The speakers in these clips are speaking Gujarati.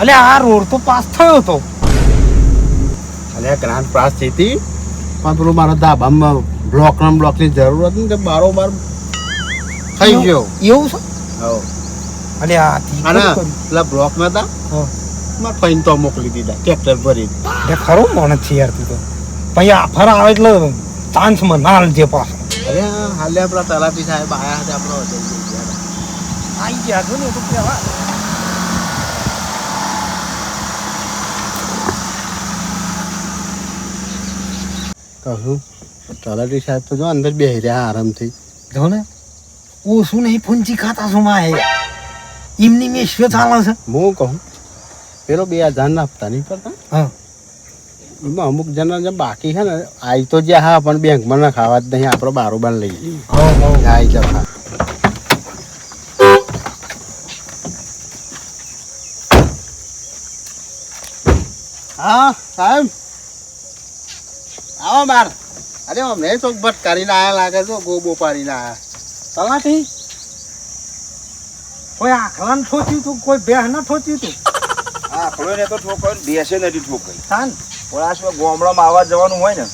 અલે આ રોડ તો પાસ થયો તો. અલે ગ્રાન્ડ પાસ થઈ હતી પણ પેલું મારા ધાબામાં બ્લોકની જરૂર હતી ને તે બારોબાર થઈ ગયો. એવું છે? હા. અલે આ પેલા બ્લોકમાં હતા મારા ફઈને તો મોકલી દીધા ટ્રેક્ટર ભરી. ખરો માણસ છે યાર તું તો. પછી આફર આવે એટલે ચાન્સમાં ના જે પાછો. અરે હાલે આપણા તલાટી સાહેબ આયા હતા આપણો આવી ગયા છો ને તો કેવા કહું તલાટી સાહેબ તો જો અંદર બેહી રહ્યા આરામથી. જો ને ઓછું નહીં ફૂંચી ખાતા શું માં હે એમની મેં શું ચાલે છે. હું કહું પેલો 2000 ના હપ્તા નહીં કરતા. હા એમાં અમુક જણા જે બાકી છે ને આઈ તો જ્યાં હા પણ બેંકમાં ના ખાવા જ નહીં આપણે બારોબાર લઈએ. આઈ જવા હા સાહેબ આવો બાર. અરે અમને તો ભટકારીને આયા લાગે છે ગોબો પાડીને આયા. તલાટી કોઈ આખલાને ઠોચ્યું તું કોઈ બેહ ના ઠોચ્યું તું. આખલો ને તો ઠોકાય બેસે નથી ઠોકાય. તાન પણ આ શું ગામડામાં આવવા જવાનું હોય ને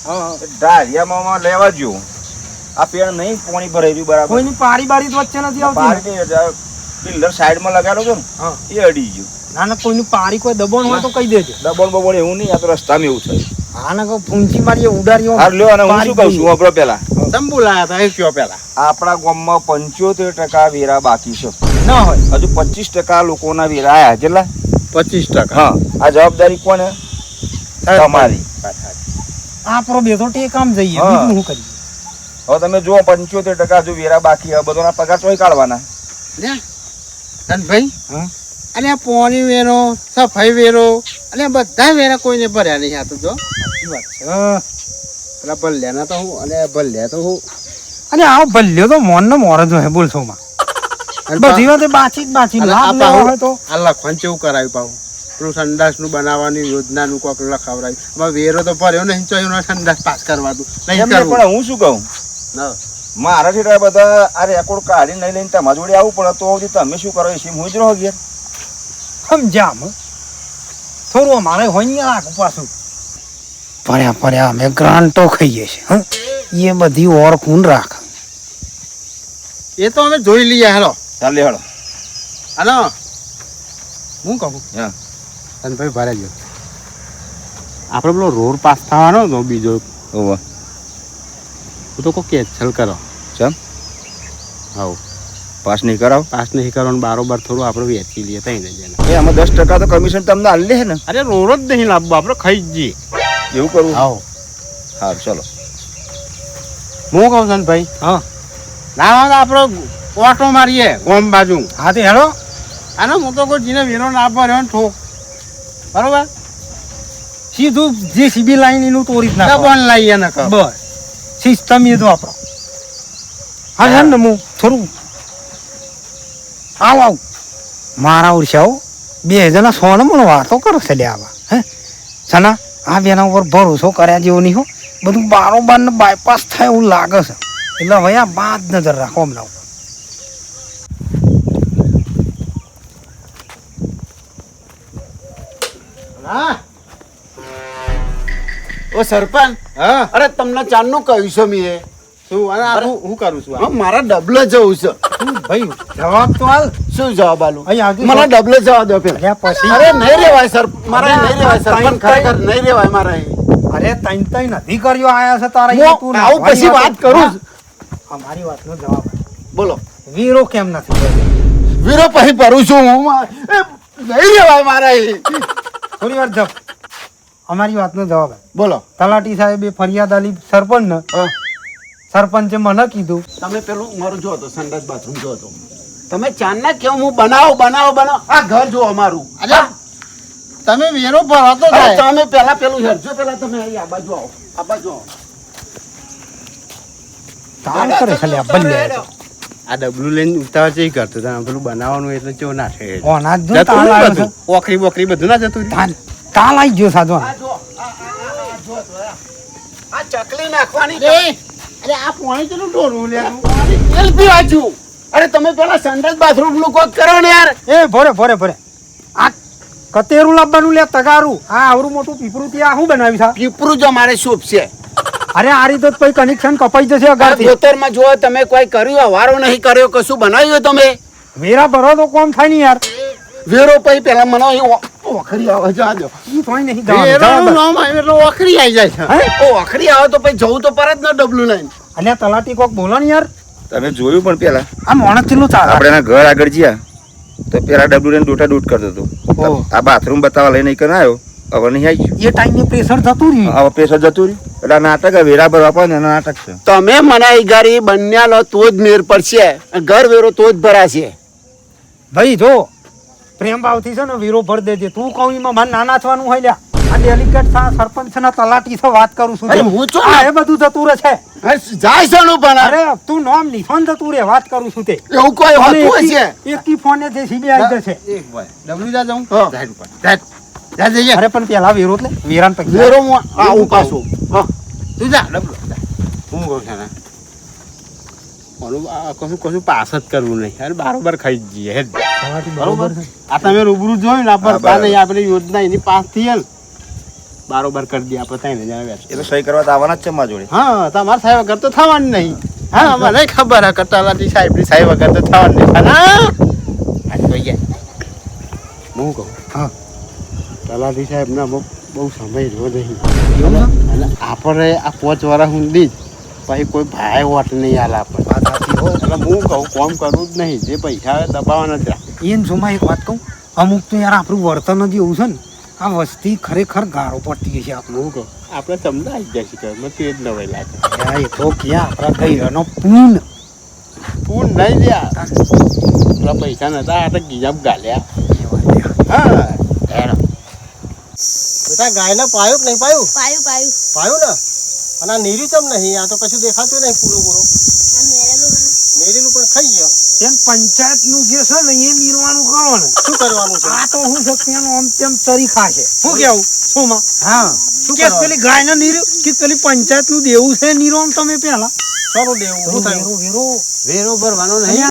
ઢારિયામાં લેવા જો આ પેડ નહીં પાણી ભરાઈ રહ્યું બરાબર. કોઈની પારી બારી તો વચ્ચે નથી આવતી. પિલ્લર સાઈડમાં લગાડો છો ને એ અડી ગયું. ના ના કોઈની પારી કોઈ દબાણ હોય તો કહી દેજો. દબણ બબણ એવું નહીં, આ તો રસ્તામાં એવું થયું. હા ના કહું ફૂંચી મારી ઉડારી. હાર લ્યો અને હું શું કહું છું આપણો પેલા તમે બોલાયા હતા એ કયો પેલા. આપણા ગામમાં 75% વેરા બાકી છે. ના હોય હજુ 25% લોકોના વેરા આયા. કેટલા? 25%. હા. આ જવાબદારી કોને? તમારી. આપણો બે તો ટેકામ જઈએ બીજું શું કરીએ. હવે તમે જુઓ 75% હજુ વેરા બાકી હવે બધોના પગાર તોય કાઢવાના. ભાઈ અને આ પોણી વેરો સફાઈ વેરો અને બધા વેરા કોઈને ભર્યા નહીં. આ તો જો સાચી વાત છે. પેલા ભલ્યાના તો હું અને ભલ્યા તો હું અને આવો ભલ્યો તો મોન નો મોર જ હોય બોલશો માં. બધી વાતે બાચી લાભ લેવો હોય તો આ લખવાનું કેવું કરાવ્યું પાછું પેલું સંડાસ નું બનાવવાની યોજના નું કોક લખાવડાવ્યું. હવે વેરો તો ભર્યો નહીં તો એનો સંડાસ પાસ કરવા દઉં નહીં કરવું. પણ હું શું કહું મારાથી બધા આ રેકોર્ડ કાઢી નહીં લઈને તમારા જોડે આવવું પડે તો તમે શું કરો છે હું જ રહો ઘેર સમજામ થોડું અમારે હોય ને રાખું પાછું. પડ્યા અમે ગ્રાન્ટો ખાઈએ છીએ એ બધી ઓળખું રાખ. એ તો અમે જોઈ લઈએ. હેલો ચાલે હેલો. હાલો હું કહું ભાઈ ભરાઈ ગયો આપણે પેલો રોડ પાસ થવાનો હતો બીજો. ઓવા તો કોઈ કેન્સલ કરો. ચમ હા પાસ નહીં કરાવ. પાસ નહીં કરવાનું બારોબાર થોડું આપણે વેચી લઈએ ત્યાં જઈને. એ આમાં 10% તો કમિશન તમને આલી દે ને. અરે રોડ જ નહીં લાવવું આપણે ખાઈ જ જઈએ. એવું કરવું? આવો હા ચલો. હું કહું છું ભાઈ હા ના આપણે ઓટો મારીએ ગોમ બાજુ. હા તે હેલો આનો હું તો કોઈ જીને વેરો ના ભર્યો ને ઠોક બરોબર સીધું જે સીબી લાઈન એનું તોડી જ નાખો. દબાણ લાવીએ ને બસ સિસ્ટમ એ તો આપણો. હા છે ને હું થોડું આવ મારા ઓરસાઓ 2 જણા સોને મને વાતો કરો છે લે આવા હે સના આ બેના ઉપર ભરોસો કર્યા જેવો નહીં હો. બધું બારોબાર ને બાયપાસ થાય એવું લાગે છે એટલે હવે આ બાદ નજર રાખો હમણાં. હા ઓ સરપંચ. હા અરે તમને ચાંદનું કહ્યું છે મેં. શું અને હું કરું છું? હા મારા ડબલે જવું છે. ભાઈ જવાબ તો હાલ. શું જવાબ આલું? અહીં મને ડબલે જવા દો પેલા. પછી અરે નહીં રેવાય સર મારે નહીં રેવાય સરપંચ ખરેખર નહીં રેવાય મારે. અરે તૈન અધિકારીઓ આયા છે તારા આવું પછી વાત કરું. અમારી વાતનો જવાબ બોલો. વીરો કેમ નથી? વીરો પછી ભરું છું હું. નહીં રેવાય મારે. થોડી વાર જપ. અમારી વાતનો જવાબ બોલો. તલાટી સાહેબે ફરિયાદ આલી સરપંચ ને. સરપંચે મને કીધું તમે પેલું મારું જો તો સંડાસ બાથરૂમ જો તો તમે ચાંદના કેવું હું બનાવો આ ઘર જો અમારું. તમે વેરો ભરો તો તમે પેલા પેલું હેરજો પેલા તમે અહીં આ બાજુ આવો. આ બાજુ આવો. કામ કરે છે લે બલ્લે. આ ડબલું લઈને ઉતાવળ ચઈ કરતો હતા પેલું બનાવવાનું એટલે ચો ના છે. ઓના જો તાળ આવ્યો છે. ઓખરી બોખરી બધું ના જતું. તાળ આવી ગયો સાધો. આ ચકલી નાખવાની. અરે આ પાણી ચેલું ઢોરું લે તેલ પીવા છું. અરે તમે પેલા સંડાસ બાથરૂમ નું કોક કરો ને યાર. એ ભરે આ કતેરું લાવવાનું લે તગારું આ આવરું મોટું પીપરું ત્યાં શું બનાવ્યું છે પીપરું જો મારે શોપ છે અરે આ રીતે જ કોઈ કનેક્શન કપાઈ જશે અગાડથી ખેતરમાં જો તમે કોઈ કર્યું હવારો નહીં કર્યો કશું બનાવ્યું તમે વેરા ભરો તો કોમ થાય ને યાર વેરો પછી પેલા મને ઓખરી આવે જાજો ઈ થોય નહીં વેરાનું જવાનું નામ આવે એટલે ઓખરી આવી જાય છે ઓખરી આવે તો પછી જવું તો પરત ન ડબલું લઈને અલ્યા તલાટી કોક બોલો ને યાર તમે જોયું પણ પેલા આ મોણસ કેટલું ચાલે આપણે એના ઘર આગળ ગયા તો પેલા ડબલું લઈને ડોટા ડૂટ કરતો હતો ઓહ. આ બાથરૂમ બતાવવા લઈને કન આવ્યો હવે નહીં આવી એ ટાઈમે પ્રેશર થતું રહ્યું હવે પેસર જતું રહ્યું એટલે આ નાટક વેરા ભરવા પડે ને એના નાટક છે તમે મનાઈ ગાડી બન્યા લો તો જ મેર પડશે ઘર વેરો તો જ ભરાશે ભાઈ જો પ્રેમ ભાવથી છે ને વીરો ભર દેજે તું કહું એમાં મારે નાના થવાનું હોય લ્યા આ ડેલિકેટ સરપંચ ના તલાટી થી વાત કરું છું અરે હું છો આ એ બધું જતું રહે છે જાય છે નું પણ અરે તું નામ નિશાન જતું રે વાત કરું છું તે એવું કોઈ હોતું હશે એકી ફોને જે સીબી આવી જશે એક ભાઈ ડબલું જા જાઉં જાહેર ઉપર જા જઈએ અરે પણ પેલા વીરો એટલે વીરાન પૈસા વેરો હું આવું પાછું હા તું જા ડબલું હું કહું છે ને કશું કશું પાસ જ કરવું નહીં અરે બારોબાર ખાઈ જ જઈએ હેડ બરોબર આ તમે રૂબરૂ જોયું ને આપણે આપણે યોજના એની પાસ થઈ ને બારોબાર કરી દઈએ આપણે ત્યાં જણા બેઠા એ તો સહી કરવા તો આવવાના જ છે મારા જોડે હા તમારા સાહેબ વગર તો થવાનું નહીં હા મને ખબર હે કટાલાથી સાહેબ વગર તો થવાનું નહીં હું કહું હા તલાટી સાહેબ ના બહુ સમય રહ્યો નહીં અને આપણે આ 5 વર્ષ સુધી જ પછી કોઈ ભાઈ વોટ નહીં આલે આપણે એટલે હું કહું કોમ કરવું જ નહીં જે પૈસા આવે દબાવવાના જ રાખે એને જોમાં એક વાત કહું અમુક તો યાર આપણું વર્તન જ એવું છે ને આ વસ્તી ખરેખર ગારો પડતી છે આપણે હું કહું આપણે તમને આવી જાય છે ઘરમાં તે જ નવાઈ લાગે એ તો ક્યાં આપણા ગઈરાનો પૂન પૂન નહીં લ્યા પેલા પૈસા નતા આ તો ગીજાબ ગાલ્યા હા એનો બેટા ગાયને પાયું કે નહીં પાયું પાયું પાયું પાયું ને અને આ નીરી ચમ નહીં આ તો કશું દેખાતું નહીં પૂરો આમ મેરેલું નીરીનું પણ ખાઈ ગયો તેમ પંચાયતનું જે છે ને એ નિર્વાણું કરો ને શું કરવાનું છે આ તો હું શક્તિનું આમ તેમ તરી ખાશે શું કેવું સોમાં હા શું કે કરવાનું? પેલી ગાયને નીર્યું કે પેલી પંચાયતનું દેવું છે નિર્વાણ તમે પેલા સારું દેવું શું થયું વેરો વેરો ભરવાનો નહીં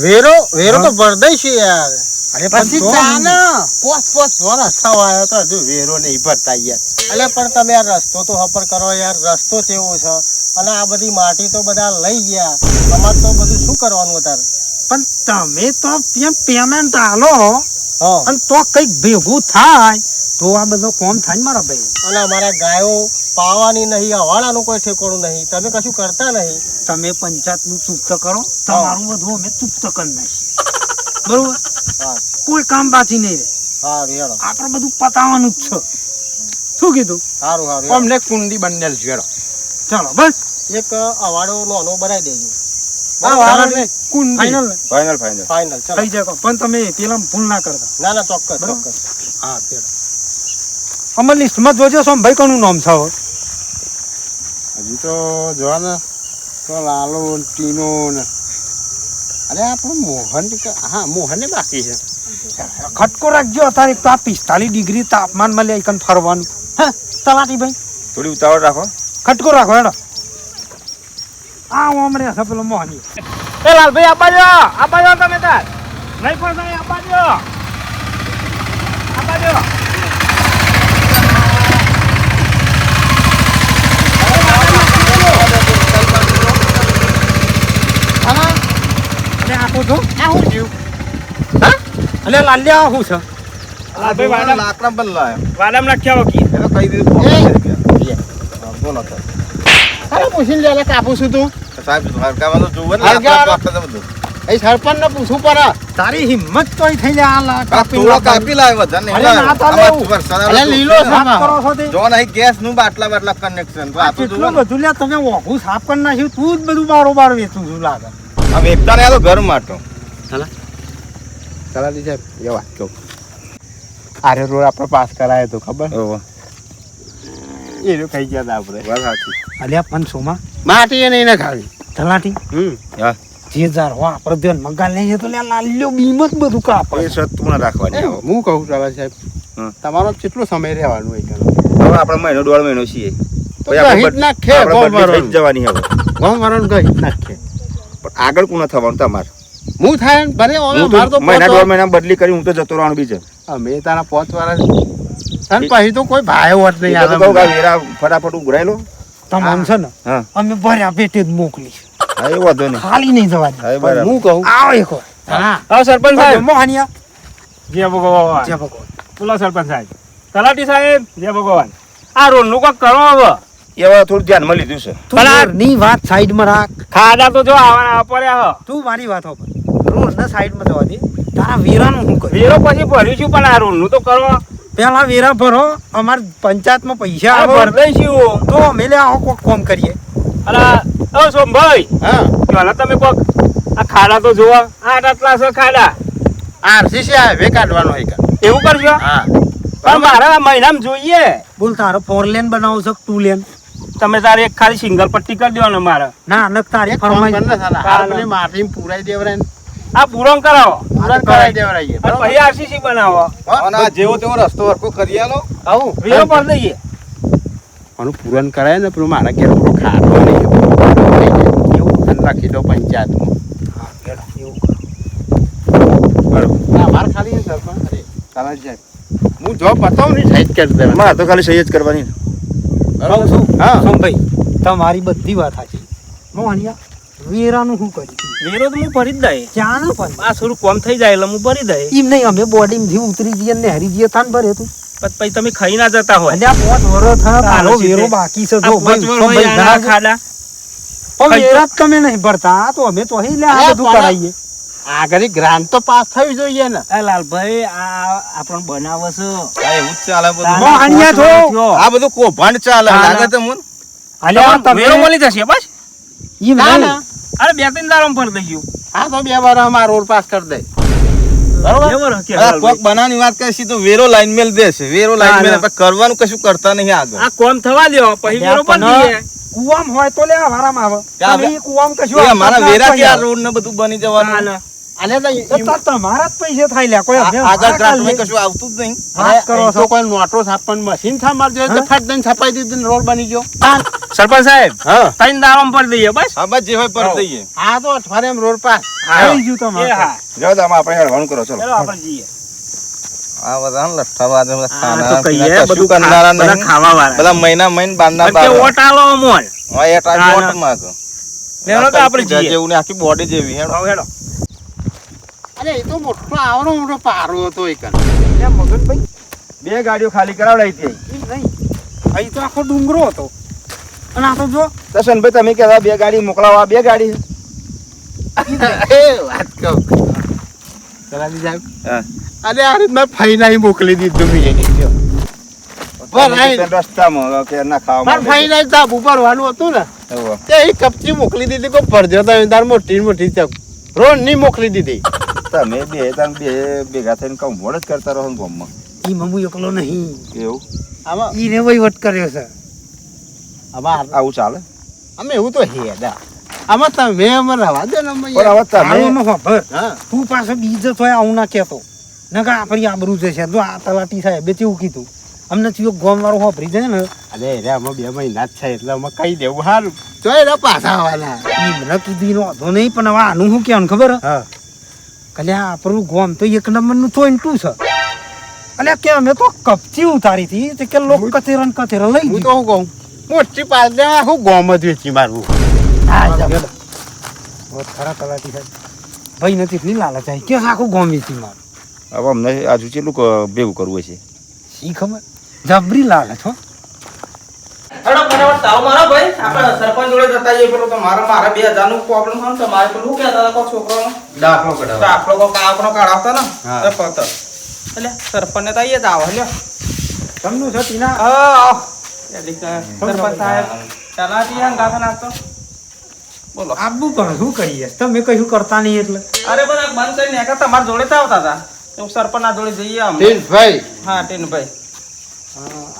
વેરો તો ભરદઈ છે યાર અરે પછી પણ ચાલે પોસ વરસ થવા આવ્યો તો હજુ વેરો નહીં ભરતા યાર એટલે પણ તમે આ રસ્તો તો હપર કરો યાર રસ્તો કેવો છે અને આ બધી માટી તો બધા લઈ ગયા તમારે તો બધું શું કરવાનું અત્યારે પણ તમે તો પેમેન્ટ આલો હા અને તો કઈક ભેગું થાય તો આ બધો કોમ થાય ને મારા ભાઈ અને અમારા ગાયો પાવાની નહીં હવાડાનું કોઈ ઠેકોણું નહીં તમે કશું કરતા નહીં તમે પંચાયતનું ચૂકત કરો તમારું બધું અમે ચૂકત કરી નાખીએ બરોબર હા કોઈ કામ બાકી નહીં રહે હા રેડો આપણે બધું પતાવવાનું જ છે શું કીધું સારું સારું અમને કુંડી બંનેલ છે ચાલો બસ એક અવાડો નાનો બનાવી દેજો કુંડી ફાઈનલ ફાઇનલ ફાઇનલ ફાઇનલ ચાલો થઈ જાય પણ તમે પેલા ભૂલ ના કરતા ના ના ચોક્કસ બરાબર. ચોક્કસ હા પેલા અમારી લિસ્ટમાં જોજો સોમ ભાઈ કોનું નામ છે હવે હજી તો જોવા ને તો લાલો ને ટીનો ને અરે આપણો મોહન હા મોહને બાકી છે ખટકો રાખજો અત્યારે તો આ 45 ડિગ્રી તાપમાનમાં લે કન ફરવાનું હા તલાટી ભાઈ થોડી ઉતાવળ રાખો ખટકો રાખો હેડો આ ઓમરે છે પેલો મોહની એ લાલભાઈ આબાજો તમે તાર નહીં પણ તમે આપાજો આપાજો અરે આપો છો આ હું જીવ અલે લાલ્યા શું છે લાલભાઈ વાડા લાકડા પણ લાયો વાડામ નાખ્યા વકી એ તો કહી દીધું બોલો તો અરે પૂછીને લે કાપું છું તું સાહેબ હરકામાં તો જોવે ને હરકાવા- લાકડા તો બધું એ સરપંચ ને પૂછવું પડે તારી હિંમત તોય થઈ જાય આ થોડો કાપી લાવ્યો વધારે નહીં અરે ના લાવ્યો. ચાલે આમાં એવું. વરસાદ અરે આવે તો લીલો છે. વાત કરો છો તે જો નહીં ગેસ નું બાટલા બાટલા કનેક્શન તો આ તો જુઓ કેટલું ને. બધું લ્યા તમે ઓઘું સાફ કરી નાખ્યું તું જ બધું બારોબાર વેચું છું લાગે આમ એકતા ને આ તો ઘર માટો તલાટી સાહેબ એ વાત કહું આરે રોડ આપણે પાસ કરાયો તો ખબર ઓહો એ રહ્યો ખાઈ ગયા હતા આપણે વાત સાચી અલ્યા પણ સોમાં માટી એ નહીં ને ખાવી તલાટી હા જે જાર હો આપણે ધ્યાન મગાલ નહીં છે તો લ્યા લાલ્યો બીમ જ બધું કાપે એ સત્તું ના રાખવાની આવો. હું કહું તલાટી સાહેબ હમ. તમારો કેટલો સમય રહેવાનું હોય હવે આપણે મહિનો દોઢ મહિનો છીએ તો પછી આપણે ગહિત નાખે, આપણે ગોળ બદલી થઈ ભરવાનું. જ જવાની હવે ગમ વાળાનું ગઈ નાખે પણ આગળ કોને થવાનું તમારે હું થાય ને ભલે હું મારે તો તો મહિના પોતો- દોઢ મહિના બદલી કરી હું તો જતો રહેવાનું બીજે અમે તારા 5 વર્ષ અને પછી તો કોઈ ભાઈ હોત નહીં એટલે તો કહું કે વેરા ફટાફટ ઉઘરાઈ લો. તમને છે ને હા અમે ભર્યા પેટે જ મોકલીશ, હા એ વાંધો નહીં. ખાલી નહીં જવા દે. હા એ બરાબર. હું કહું આવો એક વાર. હા સરપંચ સાહેબ મોહનિયા જય ભગવાન. જય ભગવાન. બોલો સરપંચ સાહેબ. તલાટી સાહેબ જય ભગવાન. આ રોડનું કોક કરો હવે. એવા થોડું ધ્યાનમાં લીધું છે. તું ઘરની વાત સાઈડમાં રાખ. ખાડા તો જો આવવાના પડ્યા હ. તું મારી વાત હોભળ. રોડના સાઈડમાં જવા દે. તારા વેરાનું શું કર્યું? વેરો પછી ભરીશું પણ આ રોડનું તો કરો. પેલા વેરા ભરો, અમાર પંચાયતમાં પૈસા આ આવે ભર દઈશું. તો અમે લે આવો કોક કામ કરીએ. અલા ઓ સોમભાઈ હા પેલા તમે કોક આ ખાડા તો જોવો. આટલા છે ખાડા. આરસીસી હાઈવે કાઢવાનો હોય કાં? એવું કરજો. હા પણ મારા મહિનામાં જોઈએ. બોલ તારો 4 લેન બનાવો છો 2 લેન? તમે તારે એક ખાલી સિંગલ પટ્ટી કરી દેવાનો મારે. ના નક તારે એક કામ ફરમાઈ કર ને સાલા, આ પેલી માટી પૂરાઈ દેવરાય ને આ પૂરણ કરાવો પૂરા કરાઈ દેવરાઈએ, અને બરાબર? પછી આરસીસી બનાવો. અને આ જેવો તેવો રસ્તો હરખો કરી આલો. આવું વેરો પર દઈએ. આનું પૂરણ કરાય ને પેલું મારા ઘેર પેલો ખાટો નહીં એવું અને રાખી દો પંચાયતમાં. બરાબર. ના માર ખાલી ને સરપંચ અરે તારા સાહેબ હું જો બતાવું ને સાઈડ કરી દે. મારે તો ખાલી સહી જ કરવાની. કહું છું હા સોમભાઈ, તમારી બધી વાત સાચી. મોહનિયા વેરાનું શું કર્યું? વેરો તો હું ભરી જ દઈએ. ચાનો પણ આ થોડું કોમ થઈ જાય એટલે હું ભરી દઈએ. એમ નહીં, અમે બોડીમાંથી ઉતરી જઈએ ને નહેરી જઈએ તાન ભરે તું. પછી તમે ખાઈ ના જતા હોય. અલ્યા 5 વર્ષ થયા, તારો તારો વેરો છે. બાકી છે. આ જો ભાઈ, પચવડ સોમભાઈ, હોય આના જરા ખાડા. પણ વેરા જ તમે નહીં ભરતા, આ તો અમે તો અહીં લે આ અલ્યા બધું પણ- કરાવીએ. આગળ ગ્રાન્ટ તો પાસ થવી જોઈએ ને. આ લાલભાઈ આ આપણને બનાવે છે. આ એવું જ ચાલે બધું. મોહનિયા છો. આ બધું કૌભાંડ ચાલે લાગે છે મને. અલ્યા તમને વેરો તમે મળી જશે બસ. એમ ના નહીં. ના અરે 2-3 દાડો ભરી દઈશું. આ તો 2 વાર અમાર રોડ પાસ કરી દે. બરોબર કે આ લાલભાઈ? કોક બનાવવાની વાત કરી તો વેરો લાઈન મેલ દેશે. વેરો લાઈન મેલ પછી કરવાનું કશું કરતા નહીં આગળ. આ કોમ થવા દો પછી વેરો પર પણ દઈએ. કુવામ હોય તો લે વારામાં આવે. ક્યાં તમે ઈ કુવામ કશું એ આપતા અમારા જ ના વેરા પૈસા. આ રોડ ને બધું બની જવાનું. હાલે. આલે તો તો તાર તમારા જ પૈસે થાય લ્યા, કોઈ અમે આગળ અમારા ગ્રાન્ટ કાઢીએ. કશું આવતું જ નહીં. વાત કરો તો છો. કોઈ નોટો છાપવાની મશીન થા માર જોઈએ તો હા? ફટ દઈને છપાઈ દીધી ને રોડ બની ગયો. સરપંચ સાહેબ હા 3 દાડો ભરી દઈએ બસ. હા બસ જે હોય પર દઈએ. આ તો અઠવાડિયામાં રોડ પાસ. થઈ ગયું તમારે. એ હા. જાઓ તો આમાં આપણે હેડવાનું કરો ચલો. ચલો આપણે જઈએ. આ બધા લઠ્ઠા બધા આ ખાના તો કહીએ પીના બધું કશું કરનારા બધા નહીં. ખાવા વાળા. બધા મહિના બારના પણ કે બાર. ઓટ આલો અમોન. હા એ ટાઈમ ના, વોટ માંગે. લેવાનો તો આપણે જઈએ. જેવું ને આખી બોડી જેવી હેડો. હવે હેડો. અરે એ તો મોટો આવરો મોટો પારો હતો એક. લે મગનભાઈ, 2 ગાડીઓ ખાલી કરાવડાવી હતી. ઈ નહીં. અહીં તો આખો ડુંગરો હતો. અને આ તો જો દર્શનભાઈ તમે કહેતા 2 ગાડી મોકલાવા 2 ગાડી. એ વાત કહું તલાટી સાહેબ હા. અરે આ રીતના ફાઈનાઈ મોકલી દીધું મેં એને. રસ્તામાં કે ના ખાવા માર ફાઈનાઈ તાબુ ભરવાનું હતું ને એવું. તે એ કપચી મોકલી દીધી કોઈ ભરજો તમે તાર મોટી મોટી ચક રોડ ની મોકલી દીધી. તમે બે ભેગા થઈને કામ મોડ જ કરતા રહો ને ગામમાં. ઈ મમુ એકલો નહીં. એવું આમાં ઈને વહીવટ કર્યો છે. આમાં આવું ચાલે. અમે એવું તો હેડા આમાં તમે અમે રવા દે ને અમે પણ હવે તમે આનો ખબર. હા તું પાછો બીજો થોય આવું ના કહેતો. નકા આપણી આબરૂ જશે. જો આ તલાટી સાહેબે કેવું કીધું. અમને તો ગોમ વાળો હોભરી જાય ને અરે રે અમે 2 મહિના જ છે એટલે અમે કહી દેવું સારું જોઈ રે પાછા આવવાના. ઈ મને કીધું એનો વાંધો નહીં, પણ હવે આનું શું કહેવાનું ખબર હે? હા કલ્યા આપણું ગોમ તો 1 નંબરનું ચોઈન્ટું છે. અલ્યા કે અમે તો કપચી ઉતારી હતી તે કે લોક કથેરા ને કથેરા લઈ હું ગયું. તો શું કહું મોટી પાસ દે હું ગોમ જ વેચી મારવું. હા, જા બેટા. બહુ ખરા તલાટી સાહેબ. ભાઈ નથી એટલી લાલચ આવી કે આખું ગોમ વેચી માર. હવે અમને આજુ કેટલું ભેગું કરવું છે. શી ખબર જબરી લાલચ હો. હેડો ફટાફટ તાવ મારો ભાઈ આપણે સરપંચ જોડે જતા જઈએ પેલો તો મારા 2000 નું પ્રોબ્લેમ હોય ને તો મારે પેલું શું કહેતા હતા કોક છોકરાનો દાખલો કઢાવ. તો આપણો કોક આપણો કાઢાવતા ને હા. તો પત એટલે સરપંચ ને તો આવીએ જ આવો લ્યો તમનું છે તીના. આવો સરપંચ સાહેબ તલાટી ગાથા નાખતો બોલો આબુ પણ શું કરીએ તમે કશું કરતા નહીં એટલે. અરે બધા બંધ કરીને એક તમારા જોડે તો આવતા હતા એવું સરપંચ ના જોડે જઈએ આમ ટીનભાઈ હા ટીનભાઈ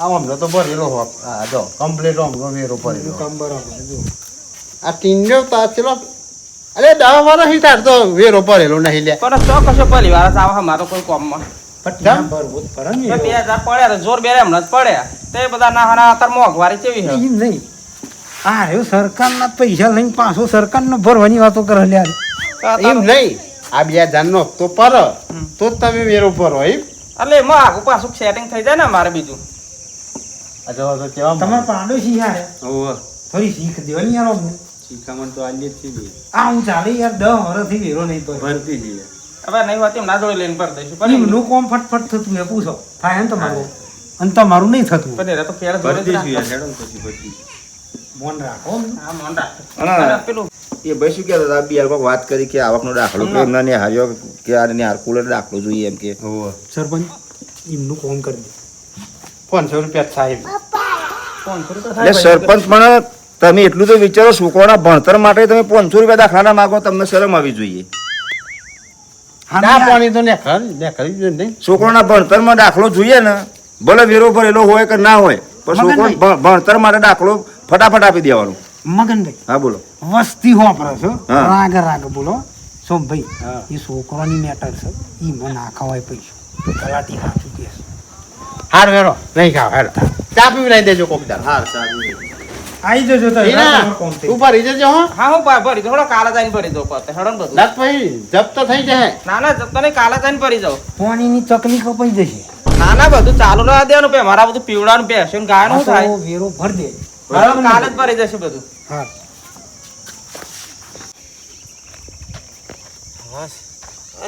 આમ અમને તો ભરેલો હોપ આ જો કમ્પ્લીટ અમનો વેરો ભરેલો. કામ બરાબર જો. આ ટીનજો તા ચલો અરે 10 વર્ષ હી તાર તો વેરો ભરેલો નહીં લે. પણ ચો કશો પરિવાર જ આવો મારો કોઈ કોમમાં પણ તીના બરબોધ કરે ને તો એવો. 2000 પડ્યા તો જોર બેરે હમણાં જ પડ્યા તે બધા ના હારા અત્યારે મોંઘવારી કેવી છે એમ નહીં. આ રહ્યો સરકારના પૈસા લઈને પાછો સરકારને ભરવાની વાતો કરે લ્યા. એમ નહીં આ 2000 નો તો પર તો જ તમે વેરો ભરો એમ એટલે એમાં આગું પાછું સેટિંગ થઈ જાય ને મારે બીજું. તમારા પાડોશી યાર થોડી શીખ દેવાની યાર અમને. આ હું ચાલે યાર 10 વર્ષથી વેરો નહીં તો હવે નહીં હોતી એમ ના જોડે લઈને ભરી દઈશું. પણ એમનું કોમ ફટફટ થતું એ પૂછો થાય ને તમારું અને તમારું નહીં થતું પણ એરા તો ફેર જોડે જ રાખો. મોન રાખો ને. હા, મોન રાખો. અને અને પેલું એ ભાઈ શું કહેતા હતા બિયાર કોક વાત કરી કે આવકનો દાખલો કે એમના ને હાર્યો કે આ ને હારકુલર દાખલો જોઈએ એમ કે સરપંચ એમનું કોમ કરી દે. 500 રૂપિયા સાહેબ 500 રૂપિયા એટલે થાય સરપંચ પણ તમે એટલું તો વિચારો છોકરાના ભણતર માટે તમે 500 રૂપિયા દાખલાના માગો તમને શરમ આવી જોઈએ. ના પાણી તો ને ખરી જ નહીં. છોકરાના ભણતરમાં દાખલો જોઈએ ને ભલે વેરો ભરેલો હોય કે ના હોય પણ છોકરો ભણતર માટે દાખલો ફટાફટ આપી દેવાનો. મગનભાઈ હા બોલો. વસ્તી વાપરો છો હા. રાગ રાગ બોલો સોમભાઈ એ છોકરાની મેટર છે ઈ મને ના ખવાય પૈસા તલાટી સાચું કે છે. હાર વેરો નહીં ખાવ હેડો ચા પીવી લઈ દેજો કોક દાળ. આઈ જજો તો હીરા, ઉપર રહી જજો હો. હા હું ભરી દઉં. થોડો કાલે જઈને ભરી દઉં પોતે. હેડો ને બધું. નક ભાઈ જપ તો થઈ જાય. ના ના જતો નહીં, કાલે જઈને ભરી જાઉં. પાણીની ચકલી કપાઈ જશે. ના ના બધું ચાલુ રહેવા દેવાનું. પે મારા બધું પીવડાનું ભેંસું ગાયનું આ તો થાય. વેરો ભર દે. હેડો, કાલે જ ભરી જશે બધું. હા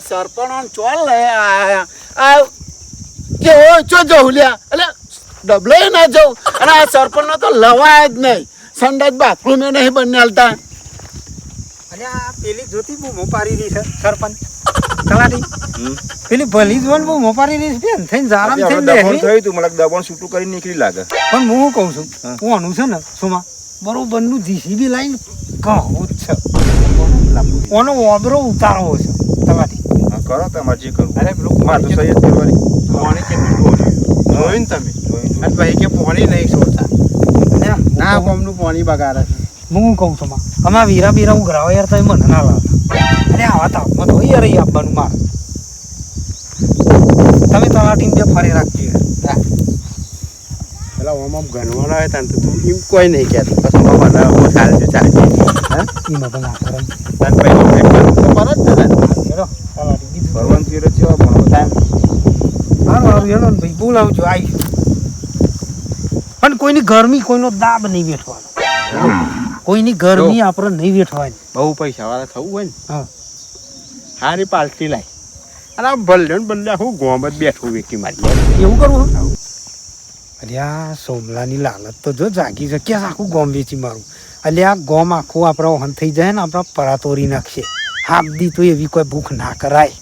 સરપંચ ચોલ લે આયા આ કેવો ચો જવું લ્યા એટલે ડબલે ના જવું અને આ સરપંચ નો તો લવાય જ નહીં સંડાસ બાથરૂમ એ નહીં બનાવતા અરે આ પેલી જોતી બહુ મોપારી રહી છે સરપંચ તલાટી પેલી ભલી જોન બહુ મોપારી રહી છે બેન થઈને જારામ થઈને દબાણ બેસી. થયું તું મને દબાણ છૂટું કરી નીકળી લાગે. પણ હું કહું છું હા. હું આનું છે ને સુમા બરોબર નું જીસીબી લાઈન કહું જ છે ઓનો ઓબરો ઉતારવો છે તલાટી. હા, કરો તમારે જે કરવું. અરે પેલું મારે તો સહી જ કરવાની. પાણી કેટલું ઢોળ્યું જોયું ને તમે. અને ભાઈ કે પાણી નહીં છોડતા. અને ના કોમનું પાણી બગાડે છે. હું કહું છું માં અમારા વીરા બીરા ઉઘરાવા યાર તમે મને ના લાવતા અરે આવા તાપમાં તો યાર અહીં આપવાનું મારે તમે તલાટીને બે ફરી રાખજો યાર. પેલા ઓમ ગણવાનો હોય તને તો તું એમ કોઈ નહીં કહેતો પછી ઓમ મને ઓમ ચાલશે ચાલશે હા એમાં તો ના કરે તને ભાઈ ઓમ એક વાર તો પર જ ને હેરો તલાટી બીજું ફરવાનું ફેર જ જેવા ભણો. સારું સારું હેલો ને ભાઈ બોલાવજો આવીશું પણ કોઈની ગરમી કોઈનો દાબ નહીં વેઠવાનો કોઈની ગરમી આપણે નહીં વેઠવાની. બહુ પૈસા વાળા થવું હોય ને હા હારી પાલટી લાય અને આ ભલ્યો ને બદલે હું ગોમ જ બેઠું વેકી મારી એવું કરવું અરે આ સોમલાની લાલચ તો જો જાગી છે ક્યાં આખું ગોમ વેચી મારું એટલે આ ગોમ આખું આપણા વહન થઈ જાય ને આપણા પરાતોરી નાખશે હાબદી તો એવી કોઈ ભૂખ ના કરાય.